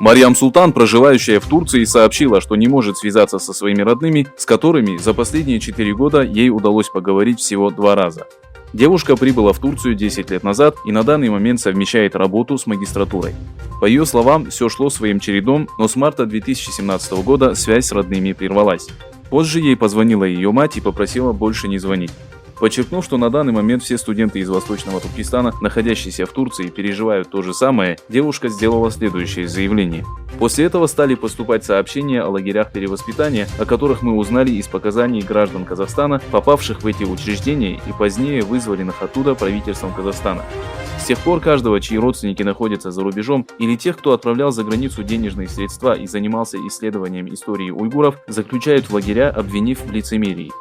Марьям Султан, проживающая в Турции, сообщила, что не может связаться со своими родными, с которыми за последние 4 года ей удалось поговорить всего 2 раза. Девушка прибыла в Турцию 10 лет назад и на данный момент совмещает работу с магистратурой. По ее словам, все шло своим чередом, но с марта 2017 года связь с родными прервалась. Позже ей позвонила ее мать и попросила больше не звонить. Подчеркнув, что на данный момент все студенты из Восточного Туркестана, находящиеся в Турции, переживают то же самое, девушка сделала следующее заявление. После этого стали поступать сообщения о лагерях перевоспитания, о которых мы узнали из показаний граждан Казахстана, попавших в эти учреждения, и позднее вызволенных оттуда правительством Казахстана. С тех пор каждого, чьи родственники находятся за рубежом, или тех, кто отправлял за границу денежные средства и занимался исследованием истории уйгуров, заключают в лагеря, обвинив в лицемерии.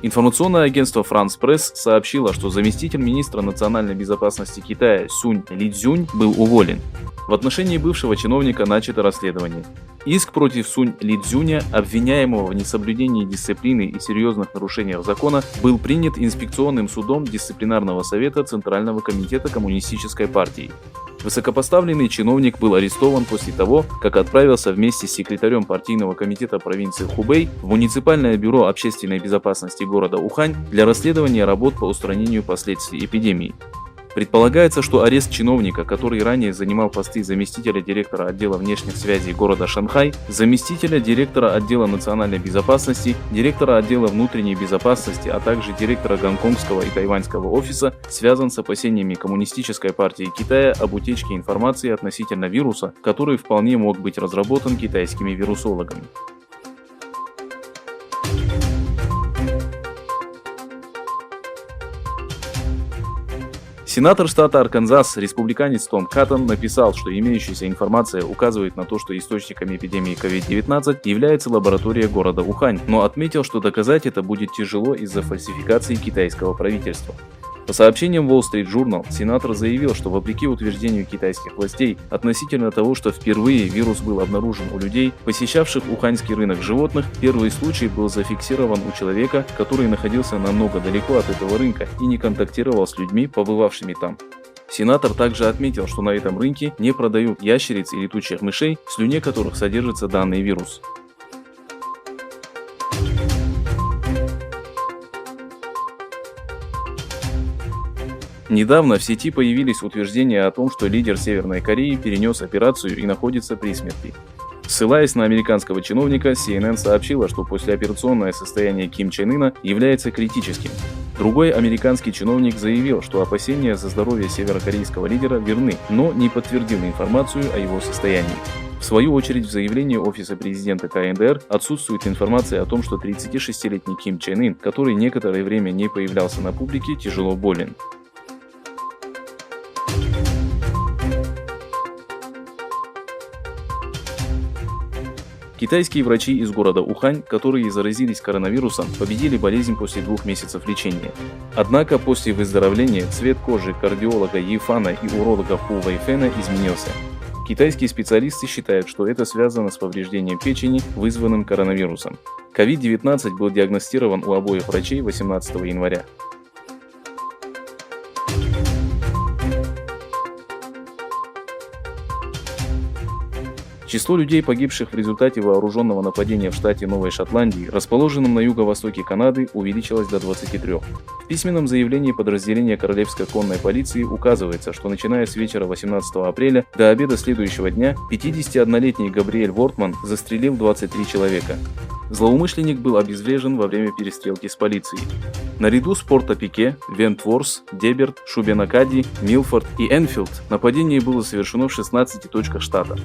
Информационное агентство France Press сообщило, что заместитель министра национальной безопасности Китая Сунь Лидзюнь был уволен. В отношении бывшего чиновника начато расследование. Иск против Сунь Лидзюня, обвиняемого в несоблюдении дисциплины и серьезных нарушениях закона, был принят инспекционным судом Дисциплинарного совета Центрального комитета Коммунистической партии. Высокопоставленный чиновник был арестован после того, как отправился вместе с секретарем партийного комитета провинции Хубэй в муниципальное бюро общественной безопасности города Ухань для расследования работ по устранению последствий эпидемии. Предполагается, что арест чиновника, который ранее занимал посты заместителя директора отдела внешних связей города Шанхай, заместителя директора отдела национальной безопасности, директора отдела внутренней безопасности, а также директора гонконгского и тайваньского офиса, связан с опасениями Коммунистической партии Китая об утечке информации относительно вируса, который вполне мог быть разработан китайскими вирусологами. Сенатор штата Арканзас, республиканец Том Каттон, написал, что имеющаяся информация указывает на то, что источником эпидемии COVID-19 является лаборатория города Ухань, но отметил, что доказать это будет тяжело из-за фальсификации китайского правительства. По сообщениям Wall Street Journal, сенатор заявил, что вопреки утверждению китайских властей относительно того, что впервые вирус был обнаружен у людей, посещавших уханьский рынок животных, первый случай был зафиксирован у человека, который находился намного далеко от этого рынка и не контактировал с людьми, побывавшими там. Сенатор также отметил, что на этом рынке не продают ящериц и летучих мышей, в слюне которых содержится данный вирус. Недавно в сети появились утверждения о том, что лидер Северной Кореи перенес операцию и находится при смерти. Ссылаясь на американского чиновника, CNN сообщила, что послеоперационное состояние Ким Чен Ына является критическим. Другой американский чиновник заявил, что опасения за здоровье северокорейского лидера верны, но не подтвердил информацию о его состоянии. В свою очередь, в заявлении Офиса президента КНДР отсутствует информация о том, что 36-летний Ким Чен Ын, который некоторое время не появлялся на публике, тяжело болен. Китайские врачи из города Ухань, которые заразились коронавирусом, победили болезнь после 2 месяцев лечения. Однако после выздоровления цвет кожи кардиолога Йифана и уролога Ху Вэйфэна изменился. Китайские специалисты считают, что это связано с повреждением печени, вызванным коронавирусом. COVID-19 был диагностирован у обоих врачей 18 января. Число людей, погибших в результате вооруженного нападения в штате Новой Шотландии, расположенном на юго-востоке Канады, увеличилось до 23. В письменном заявлении подразделения Королевской конной полиции указывается, что начиная с вечера 18 апреля до обеда следующего дня 51-летний Габриэль Вортман застрелил 23 человека. Злоумышленник был обезврежен во время перестрелки с полицией. Наряду с Порто-Пике, Вентворс, Деберт, Шубенакади, Милфорд и Энфилд нападение было совершено в 16 точках штата.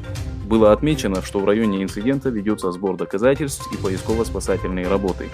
Было отмечено, что в районе инцидента ведется сбор доказательств и поисково-спасательные работы.